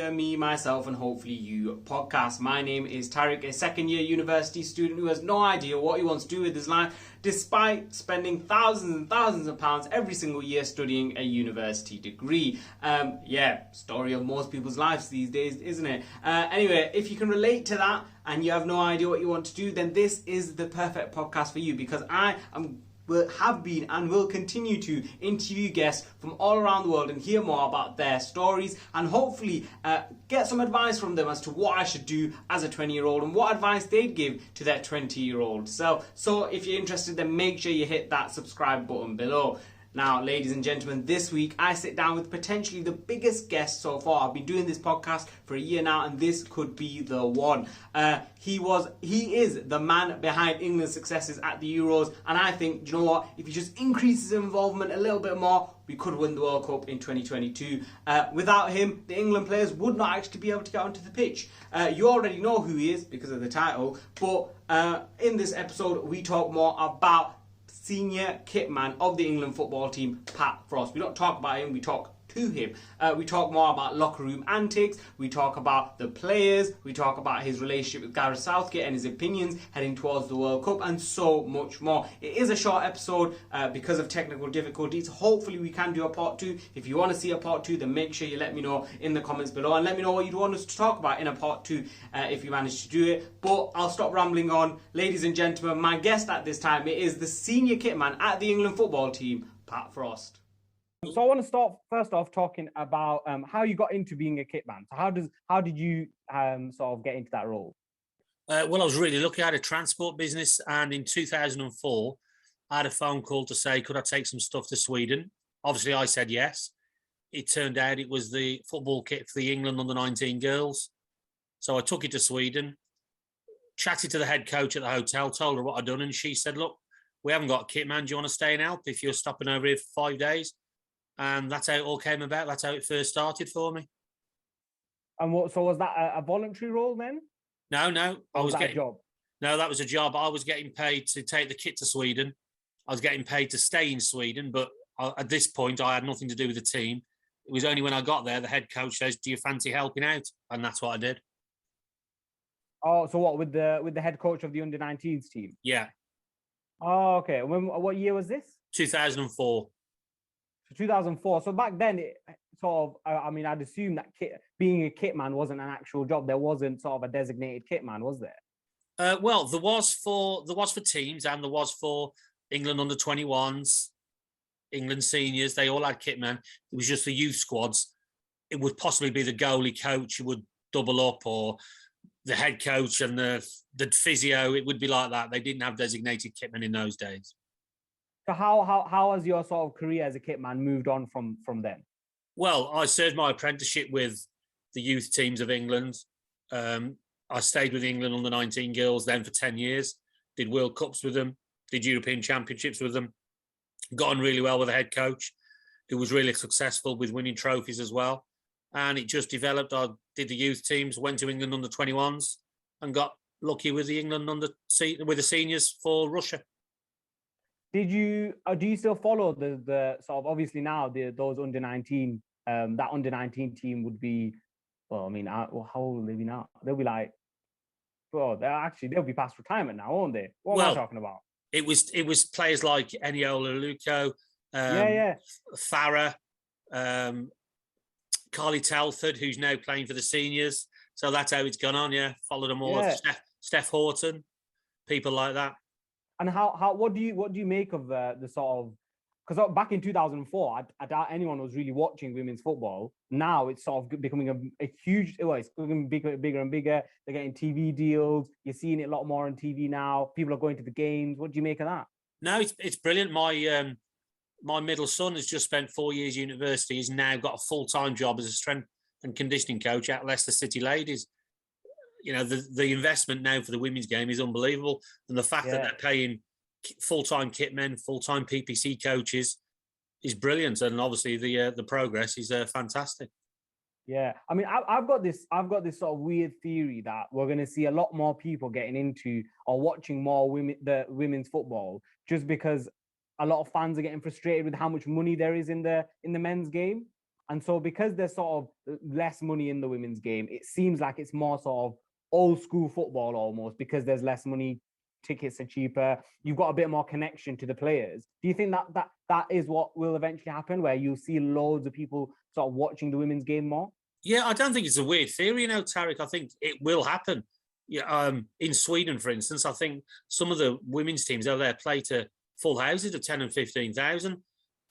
the Me, Myself and Hopefully You podcast. My name is Tariq, a second year university student who has no idea what he wants to do with his life despite spending thousands and thousands of pounds every single year studying a university degree. Story of most people's lives these days, isn't it? Anyway, if you can relate to that and you have no idea what you want to do, then this is the perfect podcast for you, because have been and will continue to interview guests from all around the world and hear more about their stories and hopefully get some advice from them as to what I should do as a 20-year-old and what advice they'd give to their 20-year-old self. So if you're interested, then make sure you hit that subscribe button below. Now, ladies and gentlemen, this week I sit down with potentially the biggest guest so far. I've been doing this podcast for a year now, and this could be the one. He is the man behind England's successes at the Euros, and I think, you know what, if he just increases his involvement a little bit more, we could win the World Cup in 2022. Without him, the England players would not actually be able to get onto the pitch. You already know who he is because of the title, but in this episode, we talk more about senior kitman of the England football team, Pat Frost. We don't talk about him, we talk to him. We talk more about locker room antics, we talk about the players, we talk about his relationship with Gareth Southgate and his opinions heading towards the World Cup, and so much more. It is a short episode because of technical difficulties. Hopefully we can do a part 2. If you want to see a part 2, then make sure you let me know in the comments below and let me know what you'd want us to talk about in a part 2 if you manage to do it. But I'll stop rambling on. Ladies and gentlemen, my guest at this time, it is the senior kitman at the England football team, Pat Frost. So I want to start first off talking about how you got into being a kitman. So how did you sort of get into that role? Well, I was really lucky. I had a transport business, and in 2004, I had a phone call to say, could I take some stuff to Sweden? Obviously, I said yes. It turned out it was the football kit for the England under-19 girls. So I took it to Sweden, chatted to the head coach at the hotel, told her what I'd done, and she said, look, we haven't got a kitman. Do you want to stay and help if you're stopping over here for 5 days? And that's how it all came about. That's how it first started for me. And so was that a voluntary role then? No. I was getting a job. No, that was a job. I was getting paid to take the kit to Sweden. I was getting paid to stay in Sweden, but at this point, I had nothing to do with the team. It was only when I got there, the head coach says, "Do you fancy helping out?" And that's what I did. Oh, so what, with the head coach of the under-19s team? Yeah. Oh, okay. What year was this? 2004. 2004. So back then, it sort of, I'd assume that being a kitman wasn't an actual job. There wasn't sort of a designated kitman, was there? Well, there was for teams, and there was for England under-21s, England seniors. They all had kitmen. It was just the youth squads. It would possibly be the goalie coach who would double up, or the head coach and the physio. It would be like that. They didn't have designated kitmen in those days. So how has your sort of career as a kitman moved on from then? Well, I served my apprenticeship with the youth teams of England. I stayed with England under-19 girls then for 10 years, did World Cups with them, did European Championships with them, got on really well with the head coach, who was really successful with winning trophies as well. And it just developed. I did the youth teams, went to England under-21s, and got lucky with the England with the seniors for Russia. Do you still follow the sort of, obviously now those under-19 that under-19 team would be, well, I mean, how old will they be now? They'll be like, well, they'll be past retirement now, won't they? What am I talking about? It was players like Eniola Luco, Farah, Carly Telford, who's now playing for the seniors. So that's how it's gone on. Yeah, followed them all. Yeah. Steph Horton, people like that. And what do you make of the sort of, because back in 2004, I doubt anyone was really watching women's football. Now it's sort of becoming a huge, it's becoming bigger and bigger. They're getting TV deals. You're seeing it a lot more on TV now. People are going to the games. What do you make of that? No, it's brilliant. My middle son has just spent 4 years university. He's now got a full-time job as a strength and conditioning coach at Leicester City Ladies. You know, the investment now for the women's game is unbelievable. And the fact that they're paying full-time kitmen, full-time PPC coaches is brilliant. And obviously the progress is fantastic. Yeah. I mean, I've got this sort of weird theory that we're going to see a lot more people getting into or watching more women's football, just because a lot of fans are getting frustrated with how much money there is in the men's game. And so because there's sort of less money in the women's game, it seems like it's more sort of old school football almost, because there's less money, tickets are cheaper, you've got a bit more connection to the players. Do you think that is what will eventually happen, where you'll see loads of people sort of watching the women's game more? Yeah, I don't think it's a weird theory, Tarek. I think it will happen. Yeah, in Sweden, for instance, I think some of the women's teams over there play to full houses of 10 and 15,000.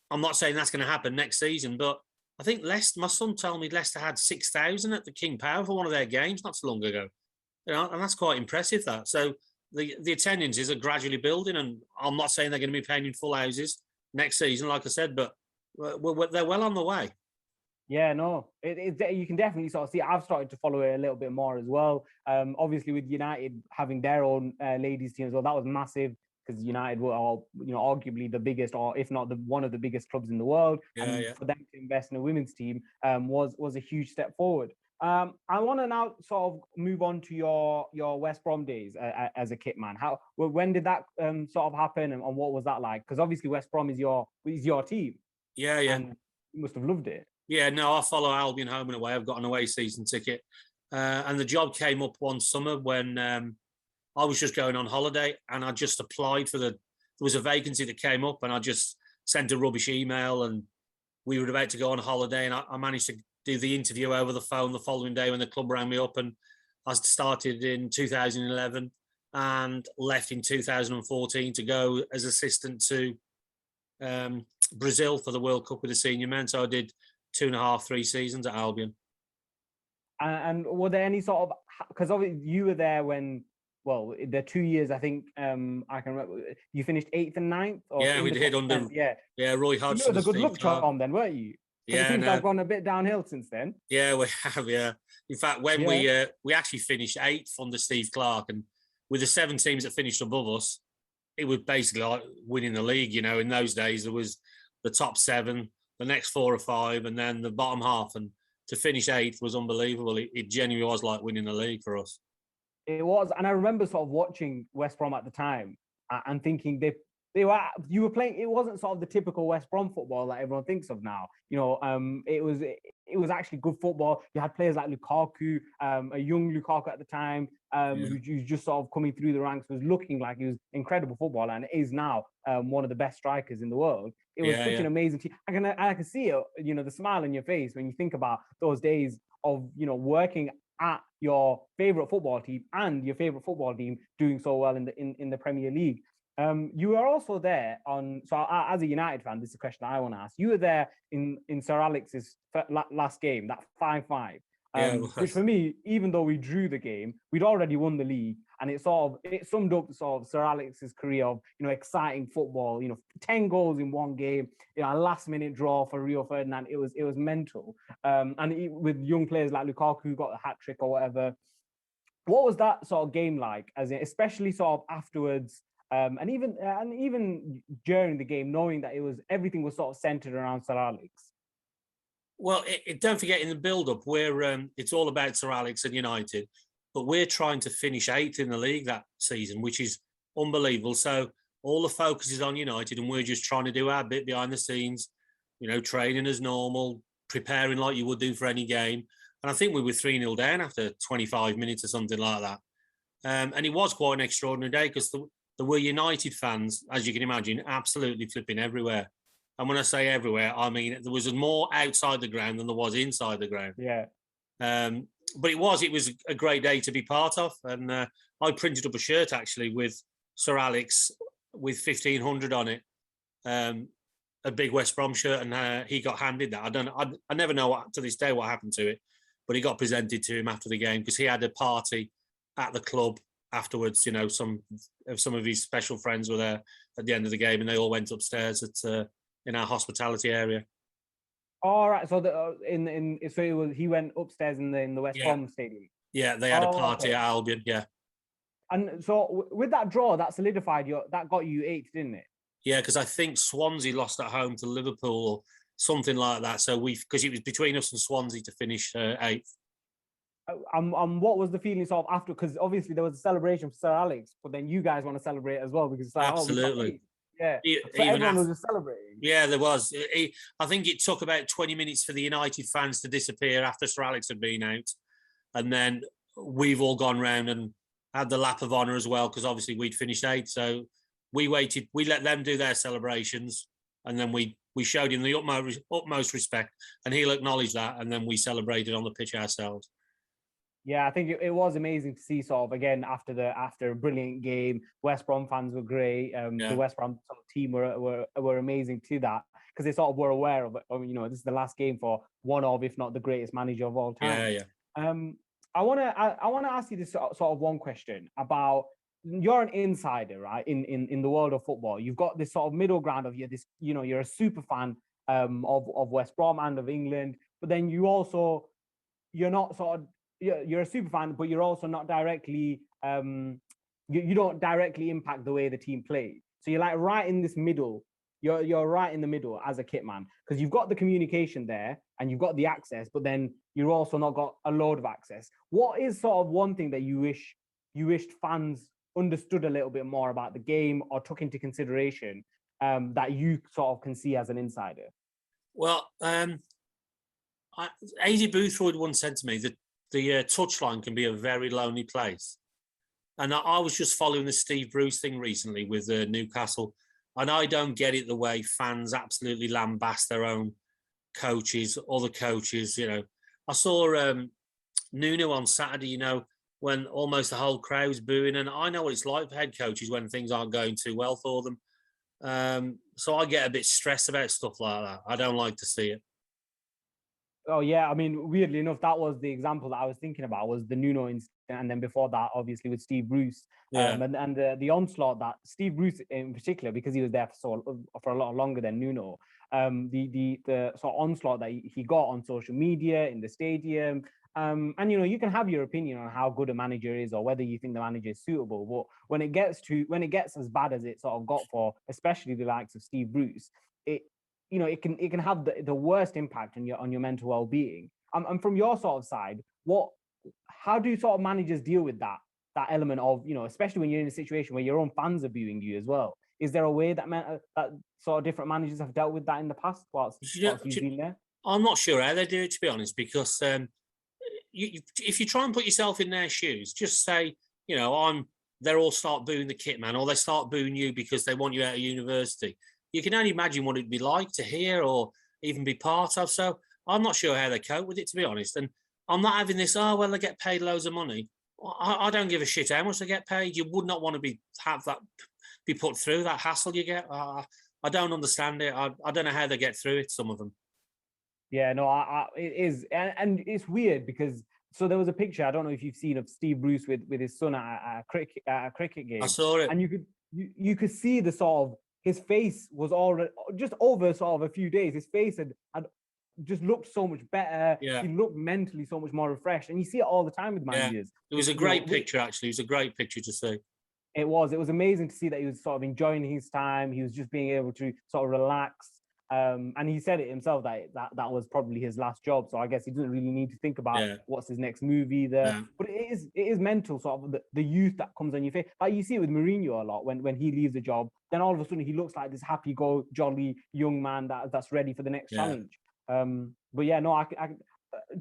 I'm not saying that's going to happen next season, but I think Leicester, my son told me Leicester had 6,000 at the King Power for one of their games not so long ago. And that's quite impressive, that. So the attendances are gradually building, and I'm not saying they're going to be playing in full houses next season, like I said, but they're well on the way. Yeah, no, you can definitely sort of see. I've started to follow it a little bit more as well. Obviously, with United having their own ladies team as well, that was massive, because United were all, arguably the biggest, or if not one of the biggest clubs in the world. For them to invest in a women's team was a huge step forward. I want to now sort of move on to your West Brom days as a Kitman. When did that sort of happen, and what was that like? Because obviously West Brom is your team. Yeah. And you must have loved it. Yeah, no, I follow Albion home and away. I've got an away season ticket. And the job came up one summer when I was just going on holiday, and I just applied there was a vacancy that came up, and I just sent a rubbish email, and we were about to go on holiday, and I managed to do the interview over the phone the following day when the club rang me up, and I started in 2011 and left in 2014 to go as assistant to Brazil for the World Cup with the senior men. So I did 2.5, 3 seasons at Albion. And were there any sort of, because obviously you were there when, well, the 2 years, I think, I can remember, you finished 8th and 9th? Yeah, we did under Roy Hodgson. You were the good luck charm then, weren't you? Yeah, it seems to have gone a bit downhill since then. Yeah, we have, yeah. In fact, when we actually finished 8th under Steve Clarke, and with the 7 teams that finished above us, it was basically like winning the league. In those days, there was the top 7, the next 4 or 5, and then the bottom half. And to finish 8th was unbelievable. It genuinely was like winning the league for us. It was. And I remember sort of watching West Brom at the time and thinking you were playing, it wasn't sort of the typical West Brom football that everyone thinks of now. It was actually good football. You had players like Lukaku, a young Lukaku at the time, who's just sort of coming through the ranks, was looking like he was incredible footballer, and is now one of the best strikers in the world. It was such an amazing team. I can see it, the smile on your face when you think about those days of, working at your favorite football team and your favorite football team doing so well in the Premier League. You were also there as a United fan, this is a question I want to ask. You were there in Sir Alex's last game, that 5-5, which for me, even though we drew the game, we'd already won the league, and it summed up sort of Sir Alex's career of, exciting football, 10 goals in one game, a last minute draw for Rio Ferdinand. It was mental. With young players like Lukaku, who got a hat trick or whatever. What was that sort of game like, especially sort of afterwards? And even during the game, knowing that everything was sort of centered around Sir Alex. Well, don't forget, in the build-up, it's all about Sir Alex and United, but we're trying to finish 8th in the league that season, which is unbelievable. So all the focus is on United, and we're just trying to do our bit behind the scenes, training as normal, preparing like you would do for any game. And I think we were 3-0 down after 25 minutes or something like that. And it was quite an extraordinary day, because there were United fans, as you can imagine, absolutely flipping everywhere. And when I say everywhere, I mean there was more outside the ground than there was inside the ground. Yeah. But it was a great day to be part of. And I printed up a shirt, actually, with Sir Alex with 1,500 on it, a big West Brom shirt, and he got handed that. I never know to this day what happened to it, but it got presented to him after the game, because he had a party at the club afterwards. Some of his special friends were there at the end of the game, and they all went upstairs in our hospitality area. All right. So he went upstairs in the West Brom stadium. Yeah, they had a party at Albion. Yeah. And so with that draw, that solidified that got you 8th, didn't it? Yeah, because I think Swansea lost at home to Liverpool or something like that. So because it was between us and Swansea to finish 8th. And what was the feeling sort of after? Because obviously there was a celebration for Sir Alex, but then you guys want to celebrate as well, because it's like, absolutely. Yeah. So Even everyone after, was just celebrating. yeah, there was. I think it took about 20 minutes for the United fans to disappear after Sir Alex had been out. And then we've all gone round and had the lap of honour as well, because obviously we'd finished 8th. So we waited, we let them do their celebrations, and then we showed him the utmost respect, and he'll acknowledge that, and then we celebrated on the pitch ourselves. Yeah, I think it was amazing to see sort of again after a brilliant game. West Brom fans were great. The West Brom sort of team were amazing to that, because they sort of were aware of it. You know, this is the last game for one of, if not the greatest manager of all time. Yeah. I wanna ask you this sort of one question about, you're an insider, right? In the world of football, you've got this sort of middle ground of you're a super fan of West Brom and of England, but then you're not sort of, you're a super fan, but you're also not directly you don't directly impact the way the team plays. So you're like right in this middle. You're right in the middle as a kit man, because you've got the communication there and you've got the access, but then you're also not got a load of access. What is sort of one thing that you wished fans understood a little bit more about the game, or took into consideration, that you sort of can see as an insider? Well, AD Boothroyd once said to me that the touchline can be a very lonely place. And I was just following the Steve Bruce thing recently with Newcastle, and I don't get it the way fans absolutely lambast their own coaches, other coaches. You know, I saw Nuno on Saturday, you know, when almost the whole crowd's booing, and I know what it's like for head coaches when things aren't going too well for them. So I get a bit stressed about stuff like that. I don't like to see it. Oh yeah, I mean, weirdly enough, that was the example that I was thinking about, was the Nuno incident, and then before that, obviously with Steve Bruce, and the onslaught that Steve Bruce in particular, because he was there for a lot longer than Nuno, the sort of onslaught that he got on social media, in the stadium, and you know, you can have your opinion on how good a manager is or whether you think the manager is suitable, but when it gets as bad as it sort of got for especially the likes of Steve Bruce, it can have the worst impact on your mental well-being. And from your sort of side, how do sort of managers deal with that element of, you know, especially when you're in a situation where your own fans are booing you as well? Is there a way that sort of different managers have dealt with that in the past whilst you've been there? I'm not sure how they do it, to be honest, because if you try and put yourself in their shoes, just say, you know, they all start booing the kit man, or they start booing you because they want you out of university. You can only imagine what it'd be like to hear or even be part of. So I'm not sure how they cope with it, to be honest. And I'm not having this, oh, well, they get paid loads of money. I don't give a shit how much they get paid. You would not want to be put through that hassle you get. I don't understand it. I don't know how they get through it, some of them. Yeah, no, it is. And it's weird because, so there was a picture, I don't know if you've seen, of Steve Bruce with his son at a cricket game. I saw it. And you could see the sort of, his face was already, just over sort of a few days, his face had just looked so much better. Yeah. He looked mentally so much more refreshed. And you see it all the time with managers. Yeah. It was a great picture, actually. It was a great picture to see. It was amazing to see that he was sort of enjoying his time. He was just being able to sort of relax. And he said it himself that was probably his last job. So I guess he doesn't really need to think about what's his next move either. Yeah. But it is mental, sort of the youth that comes on your face. Like you see it with Mourinho a lot when he leaves a job, then all of a sudden he looks like this happy go jolly young man that's ready for the next challenge. But yeah, no,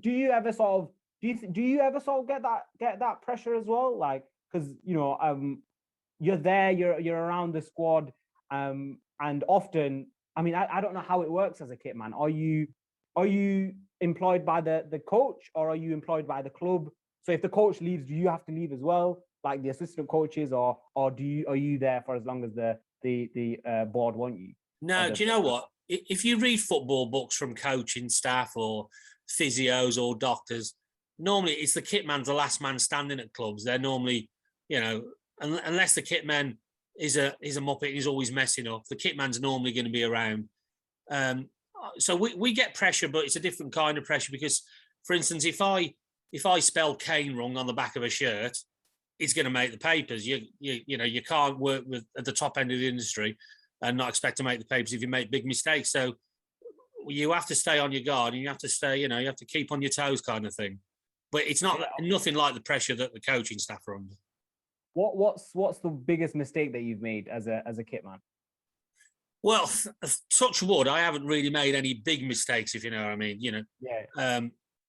do you ever sort of get that pressure as well? Like, because you know, you're there, you're around the squad, and often, I mean, I don't know how it works as a kit man. Are you employed by the coach, or are you employed by the club? So if the coach leaves, do you have to leave as well, like the assistant coaches, or are you there for as long as the board want you? No, do you know what? If you read football books from coaching staff or physios or doctors, normally it's the kit man's the last man standing at clubs. They're normally, you know, unless the kit man is a muppet and he's always messing up, the kit man's normally going to be around. So we get pressure, but it's a different kind of pressure because, for instance, if I spell Kane wrong on the back of a shirt, it's going to make the papers. You know, you can't work at the top end of the industry and not expect to make the papers if you make big mistakes. So you have to stay on your guard, and you have to stay, you know, you have to keep on your toes, kind of thing. But it's nothing like the pressure that the coaching staff are under. What's the biggest mistake that you've made as a kit man? Well, touch wood, I haven't really made any big mistakes, if you know what I mean. Yeah.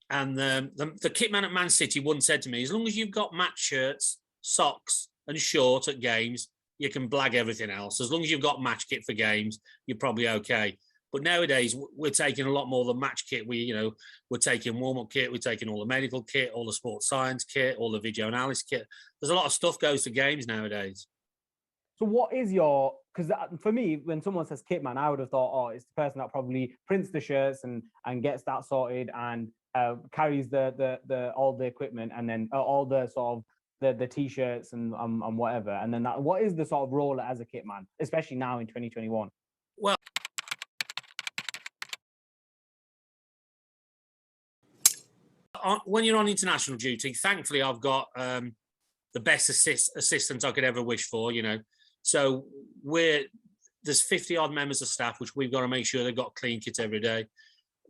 And the kit man at Man City once said to me, as long as you've got match shirts, socks, and shorts at games, you can blag everything else. As long as you've got match kit for games, you're probably okay. But nowadays, we're taking a lot more than match kit. We're taking warm-up kit, we're taking all the medical kit, all the sports science kit, all the video analysis kit. There's a lot of stuff goes to games nowadays. So what is your, because for me, when someone says Kitman, I would have thought, oh, it's the person that probably prints the shirts and gets that sorted and carries the all the equipment and then all the sort of the t-shirts and whatever. And then what is the sort of role as a Kitman, especially now in 2021? Well, when you're on international duty, thankfully I've got the best assistants I could ever wish for, So there's 50 odd members of staff, which we've got to make sure they've got clean kit every day.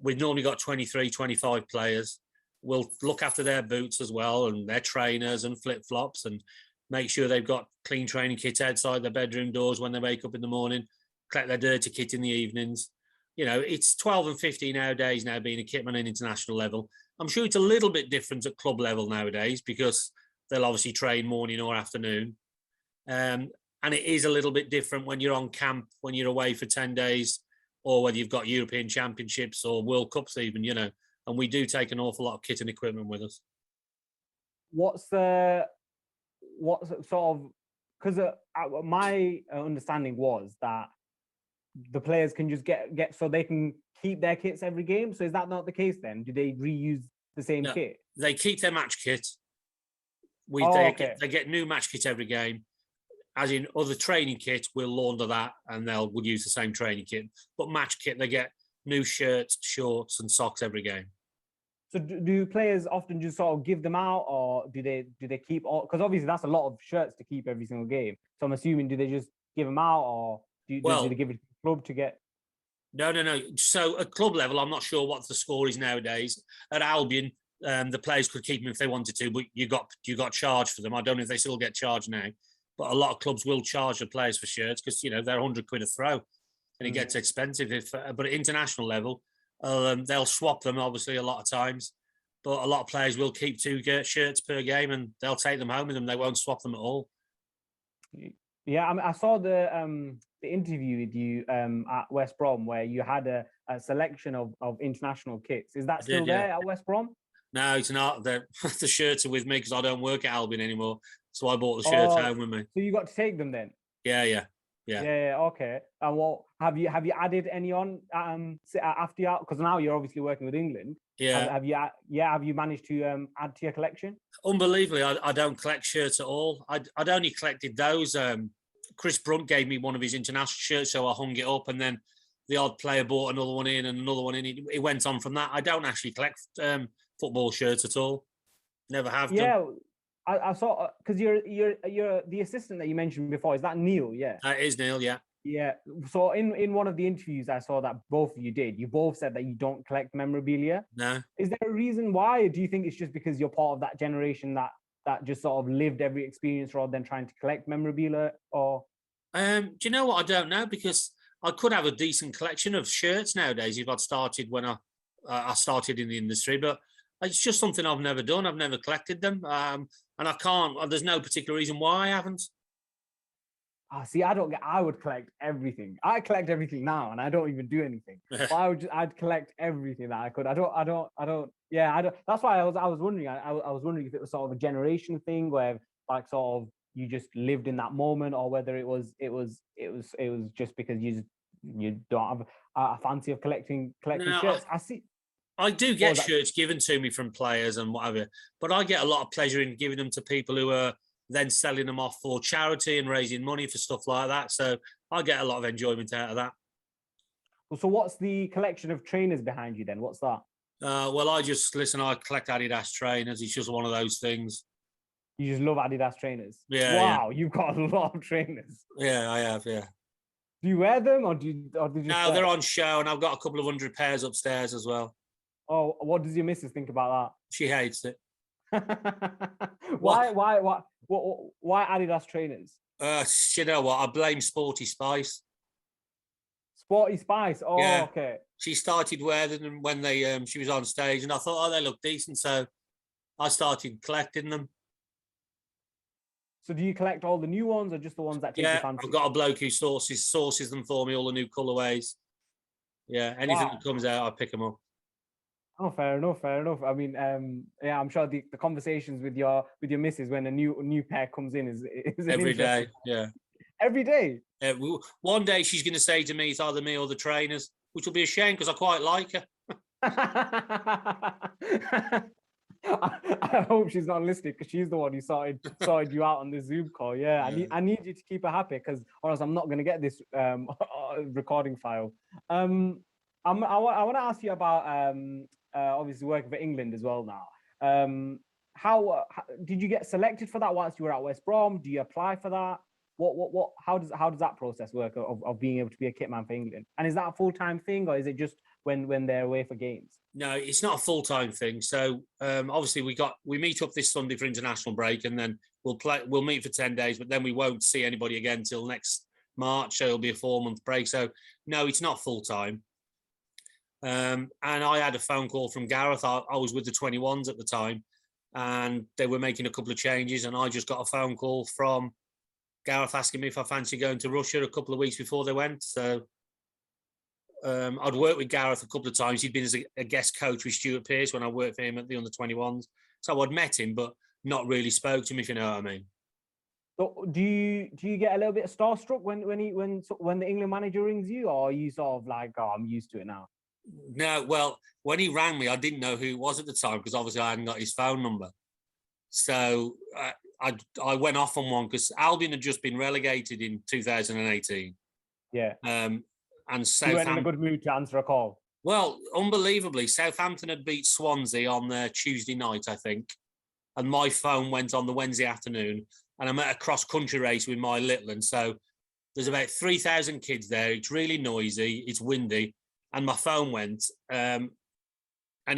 We've normally got 23, 25 players. We'll look after their boots as well and their trainers and flip-flops and make sure they've got clean training kit outside their bedroom doors when they wake up in the morning, collect their dirty kit in the evenings. It's 12 and 15 nowadays now being a kitman at international level. I'm sure it's a little bit different at club level nowadays because they'll obviously train morning or afternoon. And it is a little bit different when you're on camp, when you're away for 10 days, or whether you've got European Championships or World Cups even, and we do take an awful lot of kit and equipment with us. What's sort of, because my understanding was that the players can just get so they can keep their kits every game. So is that not the case then? Do they reuse the same kit? They keep their match kit. They get new match kit every game. As in other training kit, we'll launder that and we'll use the same training kit. But match kit, they get new shirts, shorts, and socks every game. So do players often just sort of give them out, or do they keep all? Because obviously that's a lot of shirts to keep every single game. So I'm assuming, do they just give them out, or do they give it to the club to get? No. So at club level, I'm not sure what the score is nowadays. At Albion, the players could keep them if they wanted to, but you got charged for them. I don't know if they still get charged now, but a lot of clubs will charge the players for shirts because they're 100 quid a throw, and it gets expensive. But at international level, they'll swap them obviously a lot of times, but a lot of players will keep 2 shirts per game and they'll take them home with them. They won't swap them at all. Yeah, I mean, I saw the interview with you at West Brom where you had a selection of international kits. Is that still there at West Brom? No, it's not. The shirts are with me because I don't work at Albion anymore. So I bought the shirts home with me. So you got to take them then? Yeah. Okay. And what have you added any on after you? Because now you're obviously working with England. Yeah. Have you managed to add to your collection? Unbelievably, I don't collect shirts at all. I'd only collected those. Chris Brunt gave me one of his international shirts, so I hung it up, and then the odd player bought another one in and another one in. It went on from that. I don't actually collect football shirts at all. Never have done. Yeah. I saw, because you're the assistant that you mentioned before. Is that Neil? Yeah. It is Neil. Yeah. Yeah. So in one of the interviews I saw that both of you did, you both said that you don't collect memorabilia. No. Is there a reason why? Or do you think it's just because you're part of that generation that just sort of lived every experience rather than trying to collect memorabilia? Or do you know what? I don't know, because I could have a decent collection of shirts nowadays if I'd started when I started in the industry, but it's just something I've never done. I've never collected them. And I can't, there's no particular reason why I haven't. See, I would collect everything. I collect everything now and I don't even do anything. But I'd collect everything that I could. I don't. That's why I was wondering. I was wondering if it was sort of a generation thing where like sort of you just lived in that moment, or whether it was just because you don't have a fancy of collecting shirts. I do get shirts given to me from players and whatever, but I get a lot of pleasure in giving them to people who are then selling them off for charity and raising money for stuff like that. So I get a lot of enjoyment out of that. So what's the collection of trainers behind you then? What's that? Well, I collect Adidas trainers. It's just one of those things. You just love Adidas trainers? Yeah. Wow, you've got a lot of trainers. Yeah, I have, yeah. Do you wear them or did you No, they're on show, and I've got a couple of 100 pairs upstairs as well. Oh, what does your missus think about She hates it. that? Why Adidas trainers? You know what? I blame Sporty Spice. Sporty Spice. Oh, Yeah. okay. She started wearing them when she was on stage, and I thought, oh, they look decent, so I started collecting them. So do you collect all the new ones or just the ones that take your Yeah, fancy? I've got a bloke who sources them for me, all the new colorways. Yeah, anything that comes out, I pick them up. Oh, fair enough, fair enough. I mean, yeah, I'm sure the conversations with your missus when a new pair comes in is Every day. Yeah. Every day. One day she's going to say to me, it's either me or the trainers, which will be a shame because I quite like her. I hope she's not listening because she's the one who sorted you out on the Zoom call. Yeah, I need you to keep her happy because or else I'm not going to get this recording file. I want to ask you about obviously working for England as well now. How did you get selected for that whilst you were at West Brom? Do you apply for that? What how does that process work of being able to be a kitman for England? And is that a full-time thing or is it just when they're away for games? No, it's not a full-time thing. So obviously we meet up this Sunday for international break, and then we'll meet for 10 days, but then we won't see anybody again till next March. So it'll be a 4-month break. So no, it's not full-time. And I had a phone call from Gareth. I was with the 21s at the time, and they were making a couple of changes, and I just got a phone call from Gareth asking me if I fancy going to Russia a couple of weeks before they went. So I'd worked with Gareth a couple of times. He'd been as a guest coach with Stuart Pearce when I worked for him at the under-21s. So I'd met him, but not really spoke to him, if you know what I mean. So do you get a little bit starstruck when the England manager rings you, or are you sort of like, oh, I'm used to it now? No, well, when he rang me, I didn't know who he was at the time because obviously I hadn't got his phone number. So I went off on one because Albion had just been relegated in 2018. Yeah. And You weren't in a good mood to answer a call. Well, unbelievably, Southampton had beat Swansea on Tuesday night, I think. And my phone went on the Wednesday afternoon. And I'm at a cross-country race with my little one. So there's about 3,000 kids there. It's really noisy. It's windy. And my phone went. And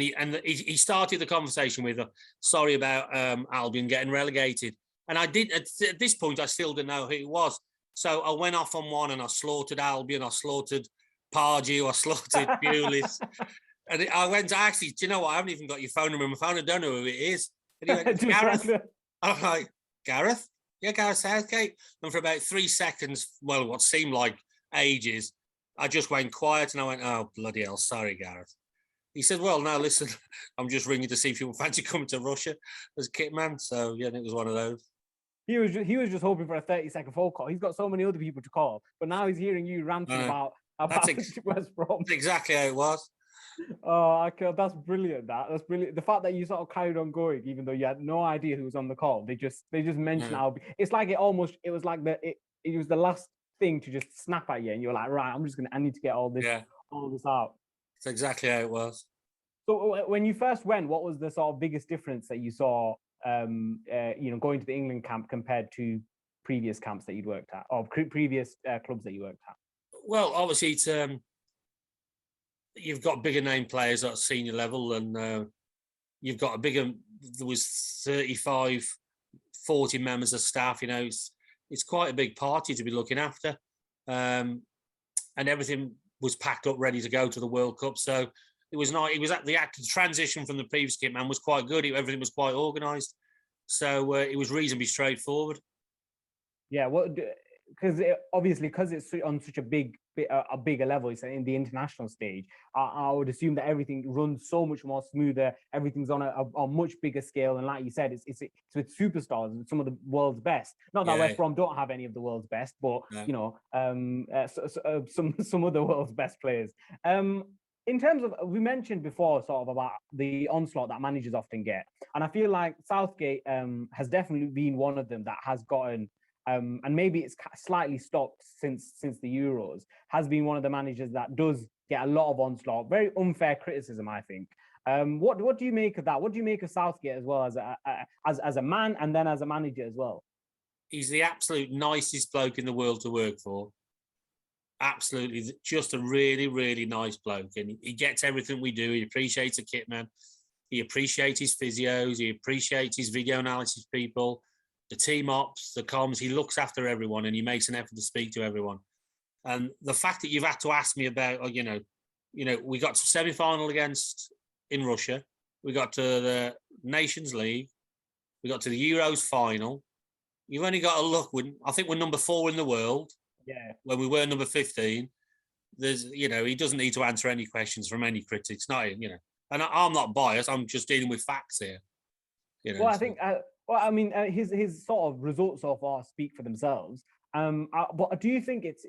he started the conversation with, sorry about Albion getting relegated. And I did, at this point, I still didn't know who it was. So I went off on one and I slaughtered Albion, I slaughtered Pardew, I slaughtered Pulis. And I went, actually, do you know what? I haven't even got your phone number on my phone. I don't know who it is. And he went, it's Gareth. I'm like, Gareth? Yeah, Gareth Southgate. And for about 3 seconds, well, what seemed like ages, I just went quiet and I went, oh, bloody hell, sorry, Gareth. He said, well, no, listen, I'm just ringing to see if you fancy coming to Russia as kitman. So, yeah, it was one of those. He was just hoping for a 30-second phone call. He's got so many other people to call, but now he's hearing you ranting about West Brom. That's exactly how it was. Oh, that's brilliant. That's brilliant. The fact that you sort of carried on going, even though you had no idea who was on the call. They just mentioned Albion. It's like it was like it was the last thing to just snap at you, and you're like, right, I need to get all this out. That's exactly how it was. So when you first went, what was the sort of biggest difference that you saw? Going to the England camp compared to previous camps that you'd worked at, or previous clubs that you worked at? Well, obviously, it's you've got bigger name players at senior level, and you've got a bigger. There was 35, 40 members of staff. You know, it's quite a big party to be looking after, and everything was packed up, ready to go to the World Cup. So it was not. It was at the transition from the previous kitman was quite good. Everything was quite organised, so it was reasonably straightforward. Yeah, well, because it's on such a bigger level, it's in the international stage. I would assume that everything runs so much more smoother. Everything's on a much bigger scale, and like you said, it's with superstars, some of the world's best. Not that West Brom don't have any of the world's best, but some of the world's best players. In terms of, we mentioned before sort of about the onslaught that managers often get, and I feel like Southgate has definitely been one of them that has gotten. And maybe it's slightly stopped since the Euros, has been one of the managers that does get a lot of onslaught, very unfair criticism, I think. What do you make of that? What do you make of Southgate as well as a man and then as a manager as well? He's the absolute nicest bloke in the world to work for. Absolutely, just a really, really nice bloke, and he gets everything we do. He appreciates a kitman. He appreciates his physios. He appreciates his video analysis people. The team ops, the comms, he looks after everyone and he makes an effort to speak to everyone. And the fact that you've had to ask me about, we got to semi-final against in Russia, we got to the Nations League, we got to the Euros final. You've only got to look. I think we're number 4 in the world. Yeah. When we were number 15. He doesn't need to answer any questions from any critics. Not, and I'm not biased. I'm just dealing with facts here. Well, I think. His sort of results so far speak for themselves. But do you think it's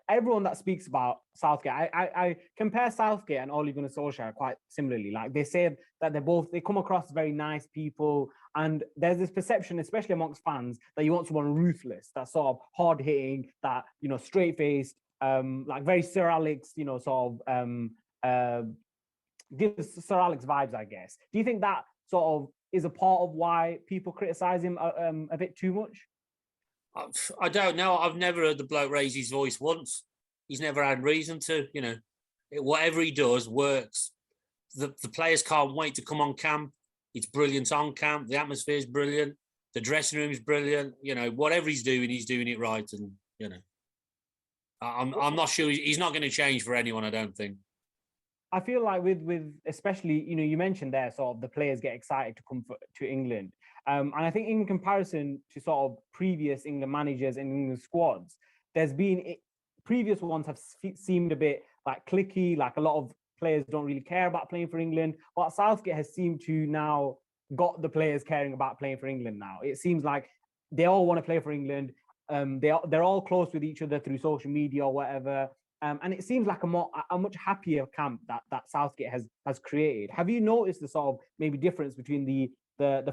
everyone that speaks about Southgate? I compare Southgate and Ole Gunnar Solskjaer quite similarly. Like they say that they come across very nice people, and there's this perception, especially amongst fans, that you want someone ruthless, that's sort of hard hitting, that straight faced, like very Sir Alex, sort of gives Sir Alex vibes, I guess. Do you think that sort of is a part of why people criticize him a bit too much? I don't know. I've never heard the bloke raise his voice once. He's never had reason to. Whatever he does works. The players can't wait to come on camp. It's brilliant on camp. The atmosphere is brilliant. The dressing room is brilliant. Whatever he's doing it right. And I'm not sure he's not going to change for anyone. I don't think. I feel like with especially, you mentioned there sort of the players get excited to come to England. And I think in comparison to sort of previous England managers and England squads, there's been previous ones have seemed a bit like cliquey, like a lot of players don't really care about playing for England. But Southgate has seemed to now got the players caring about playing for England now. It seems like they all want to play for England. They're all close with each other through social media or whatever. And it seems like a much happier camp that Southgate has created. Have you noticed the sort of maybe difference between the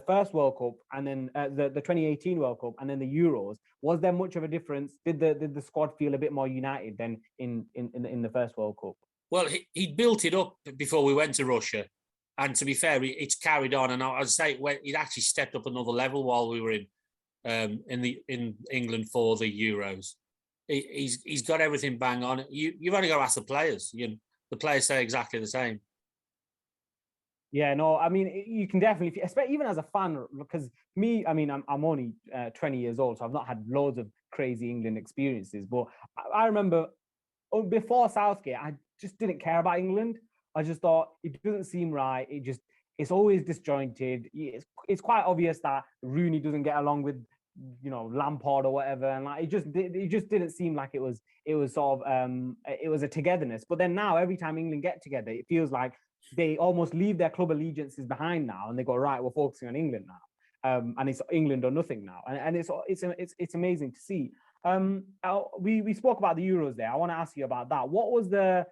first World Cup and then the 2018 World Cup and then the Euros? Was there much of a difference? Did the squad feel a bit more united than in the first World Cup? Well, he built it up before we went to Russia, and to be fair, it's carried on. And I'd say it actually stepped up another level while we were in England for the Euros. He's got everything bang on. You've only got to ask the players. The players say exactly the same. Yeah, no, I mean, you can definitely, especially even as a fan, because me, I mean, I'm only 20 years old, so I've not had loads of crazy England experiences. But I remember before Southgate, I just didn't care about England. I just thought it doesn't seem right. It's always disjointed. It's quite obvious that Rooney doesn't get along with Lampard or whatever, and like it just didn't seem like it was sort of it was a togetherness. But then now every time England get together, it feels like they almost leave their club allegiances behind now, and they go, right, we're focusing on England now, and it's England or nothing now, and it's amazing to see. We spoke about the Euros there. I want to ask you about that. What was the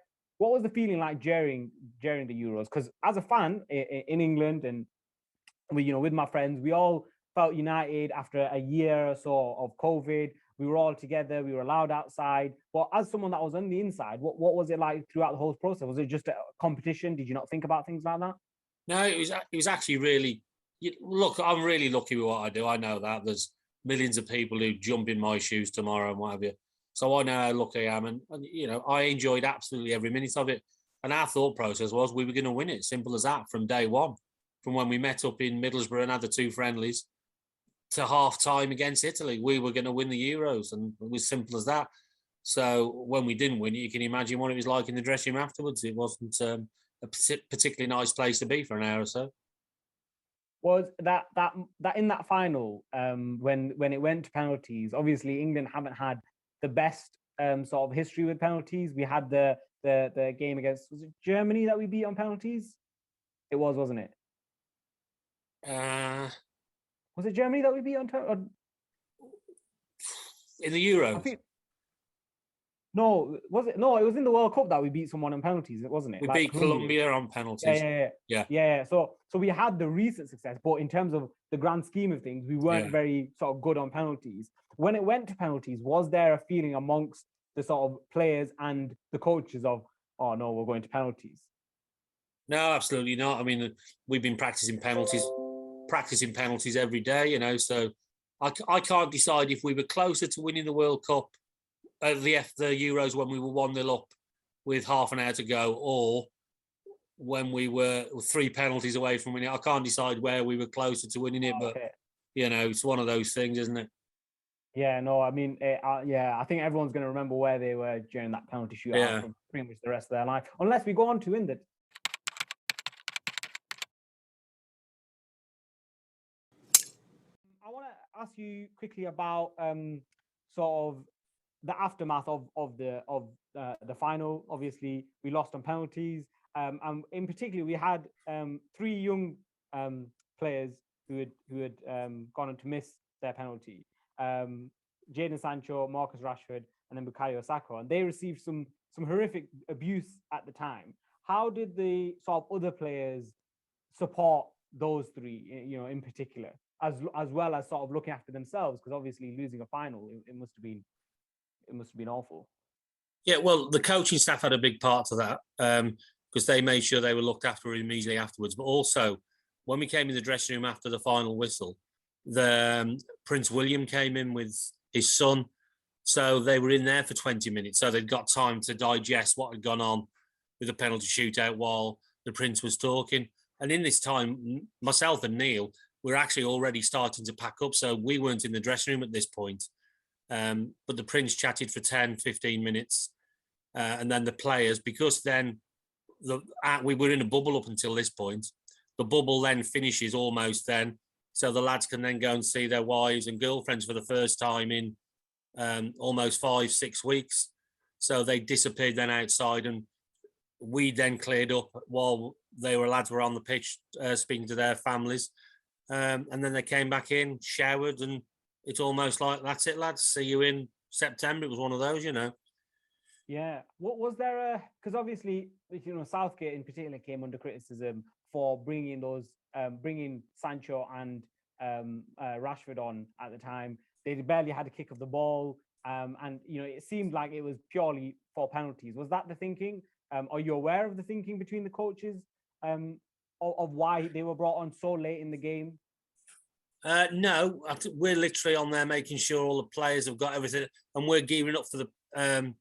feeling like during the Euros? Because as a fan in England, and with my friends, we all felt united after a year or so of COVID. We were all together. We were allowed outside. But as someone that was on the inside, what was it like throughout the whole process? Was it just a competition? Did you not think about things like that? No, it was actually really. Look, I'm really lucky with what I do. I know that there's millions of people who jump in my shoes tomorrow and what have you. So I know how lucky I am, and I enjoyed absolutely every minute of it. And our thought process was we were going to win it. Simple as that from day one, from when we met up in Middlesbrough and had the 2 friendlies to half time against Italy. We were going to win the Euros, and it was simple as that. So when we didn't win it, you can imagine what it was like in the dressing room afterwards. It wasn't a particularly nice place to be for an hour or so. Was that in that final, when it went to penalties? Obviously, England haven't had the best sort of history with penalties. We had the game against, was it Germany that we beat on penalties? It was, wasn't it? Was it Germany that we beat on in the Euros? No, was it? No, it was in the World Cup that we beat someone on penalties, wasn't it? We beat Colombia on penalties. Yeah. So we had the recent success, but in terms of the grand scheme of things, we weren't very sort of good on penalties. When it went to penalties, was there a feeling amongst the sort of players and the coaches of, oh no, we're going to penalties? No, absolutely not. I mean, we've been practicing penalties every day, so I can't decide if we were closer to winning the World Cup the Euros when we were 1-0 up with half an hour to go, or when we were 3 penalties away from winning. I can't decide where we were closer to winning it, but it's one of those things, isn't it? Yeah, no, I mean, yeah, I think everyone's going to remember where they were during that penalty shootout Yeah. for pretty much the rest of their life, unless we go on to win the. I want to ask you quickly about sort of the aftermath of the final. Obviously, we lost on penalties, and in particular, we had three young players who had gone on to miss their penalty. Um, Jadon Sancho, Marcus Rashford, and then Bukayo Saka, and they received some horrific abuse at the time. How did the sort of other players support those three, in particular, as well as sort of looking after themselves? Because obviously, losing a final, it must have been awful. Yeah, well, the coaching staff had a big part to that because they made sure they were looked after immediately afterwards. But also, when we came in the dressing room after the final whistle, the Prince William came in with his son. So they were in there for 20 minutes. So they'd got time to digest what had gone on with the penalty shootout while the Prince was talking. And in this time, myself and Neil were actually already starting to pack up. So we weren't in the dressing room at this point. But the Prince chatted for 10, 15 minutes. And then the players, because then we were in a bubble up until this point. The bubble then finishes almost then. So the lads can then go and see their wives and girlfriends for the first time in almost 5-6 weeks. So they disappeared then outside, and we then cleared up while lads were on the pitch speaking to their families. And then they came back in, showered, and it's almost like, that's it, lads. See you in September. It was one of those, Yeah. What was there? Because obviously, Southgate in particular came under criticism for bringing Sancho and Rashford on at the time. They barely had a kick of the ball, and it seemed like it was purely for penalties. Was that the thinking? Are you aware of the thinking between the coaches of why they were brought on so late in the game? No, we're literally on there making sure all the players have got everything, and we're gearing up for the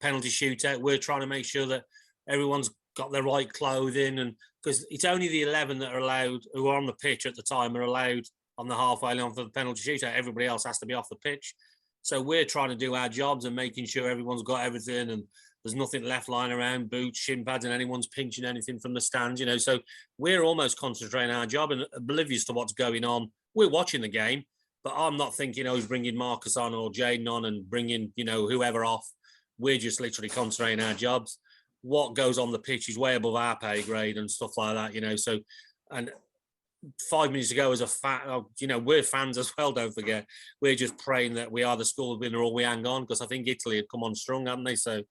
penalty shootout. We're trying to make sure that everyone's got the right clothing, and because it's only the 11 that are allowed, who are on the pitch at the time, are allowed on the halfway line for the penalty shootout. Everybody else has to be off the pitch. So we're trying to do our jobs and making sure everyone's got everything and there's nothing left lying around, boots, shin pads, and anyone's pinching anything from the stands, So we're almost concentrating our job and oblivious to what's going on. We're watching the game, but I'm not thinking, he's bringing Marcus on or Jaden on and bringing, whoever off. We're just literally concentrating our jobs. What goes on the pitch is way above our pay grade and stuff like that, So, and 5 minutes ago, as a fan, we're fans as well, don't forget. We're just praying that we are the score winner or we hang on, because I think Italy had come on strong, hadn't they? So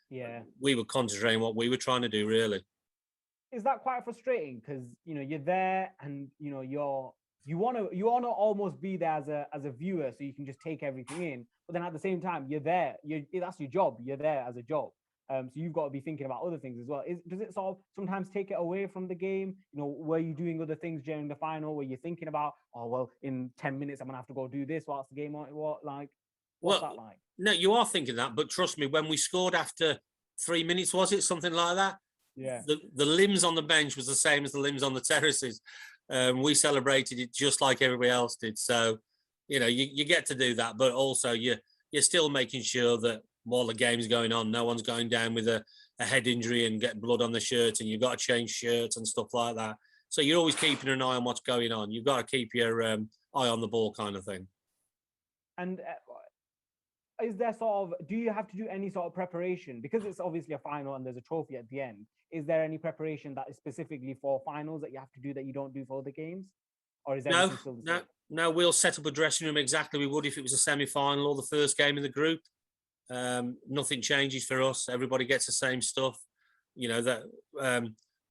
yeah, we were concentrating what we were trying to do, really. Is that quite frustrating? Because you're there and you want to almost be there as a viewer, so you can just take everything in. But then at the same time, you're there. That's your job. You're there as a job. So you've got to be thinking about other things as well. Does it sort of sometimes take it away from the game? Were you doing other things during the final? Were you thinking about, oh, well, in 10 minutes, I'm going to have to go do this whilst the game on? What's that like? No, you are thinking that, but trust me, when we scored after 3 minutes, was it something like that? Yeah. The limbs on the bench was the same as the limbs on the terraces. We celebrated it just like everybody else did. So, you get to do that, but also you're still making sure that while the game's going on, no one's going down with a head injury and get blood on the shirt, and you've got to change shirts and stuff like that. So you're always keeping an eye on what's going on. You've got to keep your eye on the ball, kind of thing. And is there do you have to do any sort of preparation? Because it's obviously a final and there's a trophy at the end. Is there any preparation that is specifically for finals that you have to do that you don't do for other games? Or is everything still the same? No, we'll set up a dressing room exactly we would if it was a semi-final or the first game in the group. Nothing changes for us. Everybody gets the same stuff.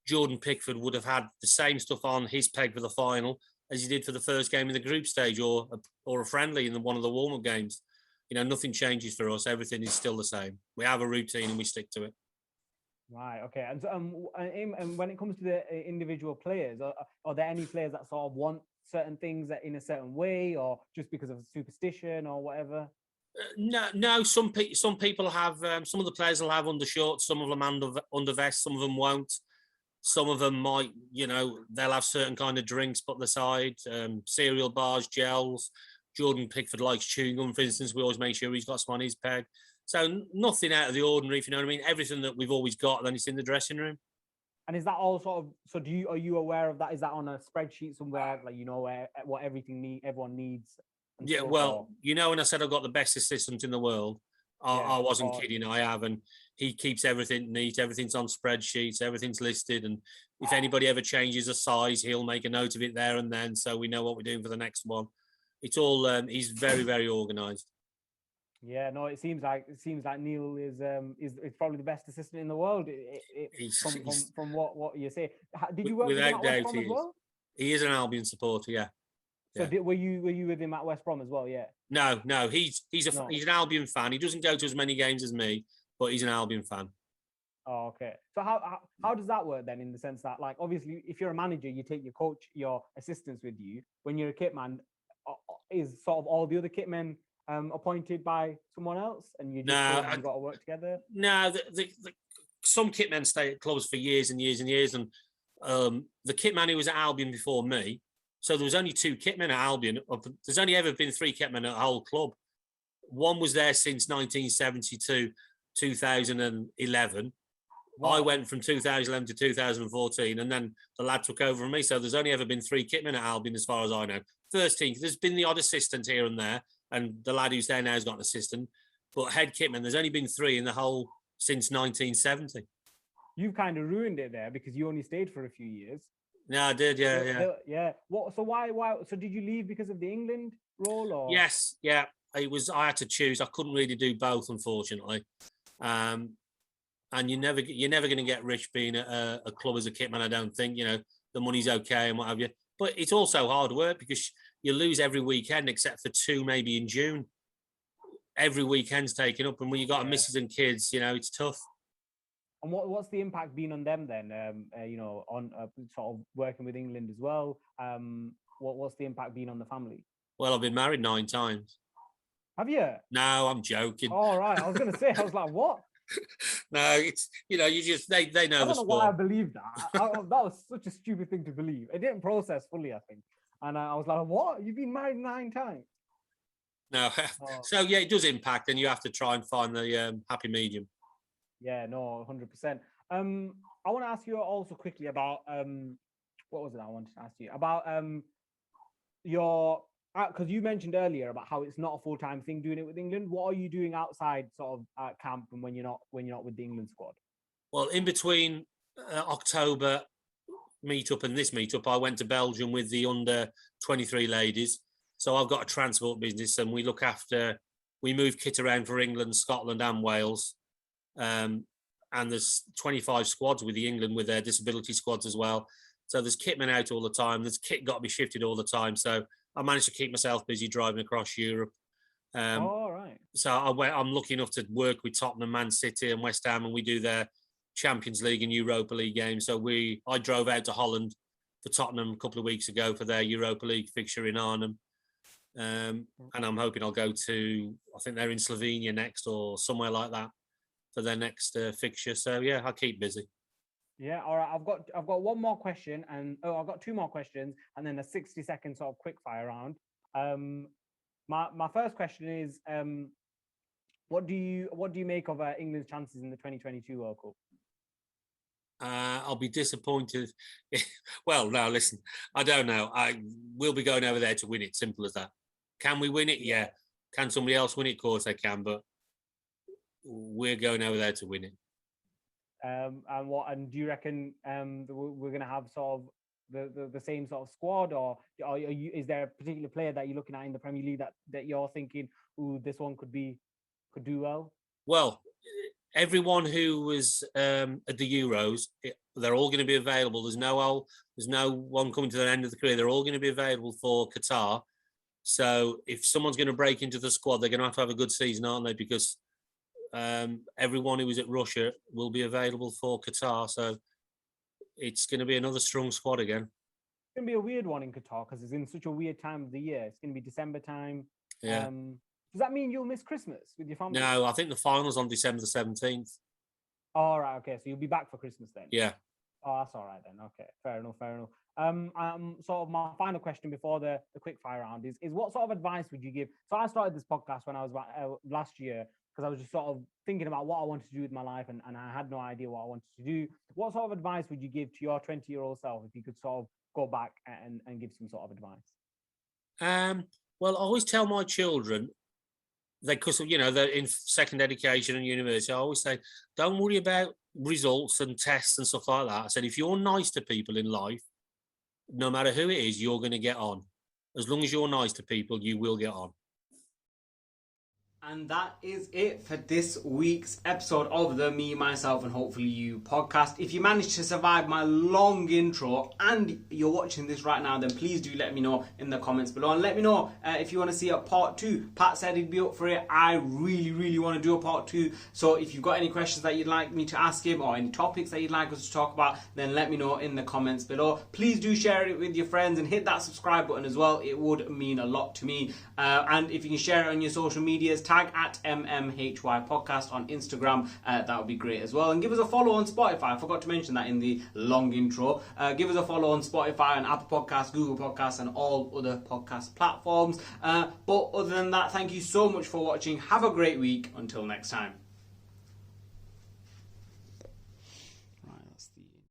Jordan Pickford would have had the same stuff on his peg for the final as he did for the first game in the group stage or a friendly in one of the warm-up games. Nothing changes for us. Everything is still the same. We have a routine and we stick to it. Right. Okay. And when it comes to the individual players, are there any players that sort of want certain things that in a certain way, or just because of superstition or whatever? No. Some people have. Some of the players will have undershorts. Some of them under vests. Some of them won't. Some of them might. They'll have certain kind of drinks put aside, cereal bars, gels. Jordan Pickford likes chewing gum, for instance. We always make sure he's got some on his peg. So nothing out of the ordinary, if you know what I mean. Everything that we've always got, then it's in the dressing room. And is that all sort of? So are you aware of that? Is that on a spreadsheet somewhere? Like, you know, where what everyone needs. Yeah, well, you know, when I said I've got the best assistant in the world, I wasn't kidding. I have, and he keeps everything neat. Everything's on spreadsheets. Everything's listed, and if anybody ever changes a size, he'll make a note of it there and then, so we know what we're doing for the next one. It's all. He's very, very organised. Yeah, no, it seems like Neil is probably the best assistant in the world. From what you say. Did you work with him at West Brom as well? He is an Albion supporter, yeah. So were you with him at West Brom as well? Yeah. No, he's an Albion fan. He doesn't go to as many games as me, but he's an Albion fan. Oh, okay. So how does that work then, in the sense that, like, obviously if you're a manager, you take your assistants with you. When you're a kitman, is sort of all the other kitmen appointed by someone else, and you got to work together? No, some kitmen stay at clubs for years and years and years, and the kitman who was at Albion before me. So there was only 2 kitmen at Albion. There's only ever been 3 kitmen at a whole club. One was there since 1972, 2011. Wow. I went from 2011 to 2014, and then the lad took over from me. So there's only ever been 3 kitmen at Albion, as far as I know. First team, there's been the odd assistant here and there, and the lad who's there now has got an assistant. But head kitman, there's only been 3 in the whole since 1970. You've kind of ruined it there, because you only stayed for a few years. No, I did, yeah. What? So why? So did you leave because of the England role, or? Yes, yeah. I had to choose. I couldn't really do both, unfortunately. And you're never going to get rich being at a club as a kitman. I don't think. You know, the money's okay and what have you. But it's also hard work, because you lose every weekend except for 2, maybe in June. Every weekend's taken up, and when you got a missus and kids, you know, it's tough. And what's the impact been on them then? You know, on sort of working with England as well. What's the impact been on the family? Well, I've been married 9 times. Have you? No, I'm joking. All right, I was going to say, I was like, what? No, it's, you know, you just they know the sport. I don't know why I believed that. That was such a stupid thing to believe. It didn't process fully, I think. And I was like, what? You've been married 9 times? No. So yeah, it does impact, and you have to try and find the happy medium. Yeah, no, 100%. I want to ask you also quickly about what was it I wanted to ask you about your, because you mentioned earlier about how it's not a full-time thing doing it with England. What are you doing outside sort of camp and when you're not with the England squad? Well, in between October meetup and this meetup, I went to Belgium with the under 23 ladies. So I've got a transport business, and we move kit around for England, Scotland, and Wales. And there's 25 squads with the England, with their disability squads as well. So there's kitmen out all the time. There's kit got to be shifted all the time. So I managed to keep myself busy driving across Europe. All right. So I'm lucky enough to work with Tottenham, Man City, and West Ham, and we do their Champions League and Europa League games. So I drove out to Holland for Tottenham a couple of weeks ago for their Europa League fixture in Arnhem. And I'm hoping I'll go to, I think they're in Slovenia next, or somewhere like that, for their next fixture. So yeah, I'll keep busy. Yeah, all right. I've got one more question, and I've got 2 more questions, and then a 60-second sort of quick fire round. My first question is, what do you make of England's chances in the 2022 World Cup? I'll be disappointed. Well, no, listen, I don't know. We'll be going over there to win it. Simple as that. Can we win it? Yeah. Can somebody else win it? Of course they can, but we're going over there to win it. And do you reckon we're going to have sort of the same sort of squad, or is there a particular player that you're looking at in the Premier League that you're thinking, ooh, this one could do well? Well, everyone who was at the Euros, they're all going to be available. There's no one coming to the end of the career. They're all going to be available for Qatar. So if someone's going to break into the squad, they're going to have a good season, aren't they? Because everyone who was at Russia will be available for Qatar. So it's going to be another strong squad again. It's going to be a weird one in Qatar, because it's in such a weird time of the year. It's going to be December time. Yeah. Does that mean you'll miss Christmas with your family? No, I think the final's on December the 17th. All right, okay. So you'll be back for Christmas then? Yeah. Oh, that's all right then. Okay, fair enough. Sort of my final question before the quick fire round is what sort of advice would you give? So I started this podcast when I was last year because I was just sort of thinking about what I wanted to do with my life and I had no idea what I wanted to do. What sort of advice would you give to your 20-year-old self if you could sort of go back and give some sort of advice? Well, I always tell my children, because they're in second education and university, I always say, don't worry about results and tests and stuff like that. I said, if you're nice to people in life, no matter who it is, you're going to get on. As long as you're nice to people, you will get on. And that is it for this week's episode of the Me, Myself and Hopefully You podcast. If you managed to survive my long intro and you're watching this right now, then please do let me know in the comments below. And let me know if you want to see a part 2. Pat said he'd be up for it. I really, really want to do a part 2. So if you've got any questions that you'd like me to ask him or any topics that you'd like us to talk about, then let me know in the comments below. Please do share it with your friends and hit that subscribe button as well. It would mean a lot to me. And if you can share it on your social medias, tag at MMHY Podcast on Instagram. That would be great as well. And give us a follow on Spotify. I forgot to mention that in the long intro. Give us a follow on Spotify and Apple Podcasts, Google Podcasts, and all other podcast platforms. But other than that, thank you so much for watching. Have a great week. Until next time.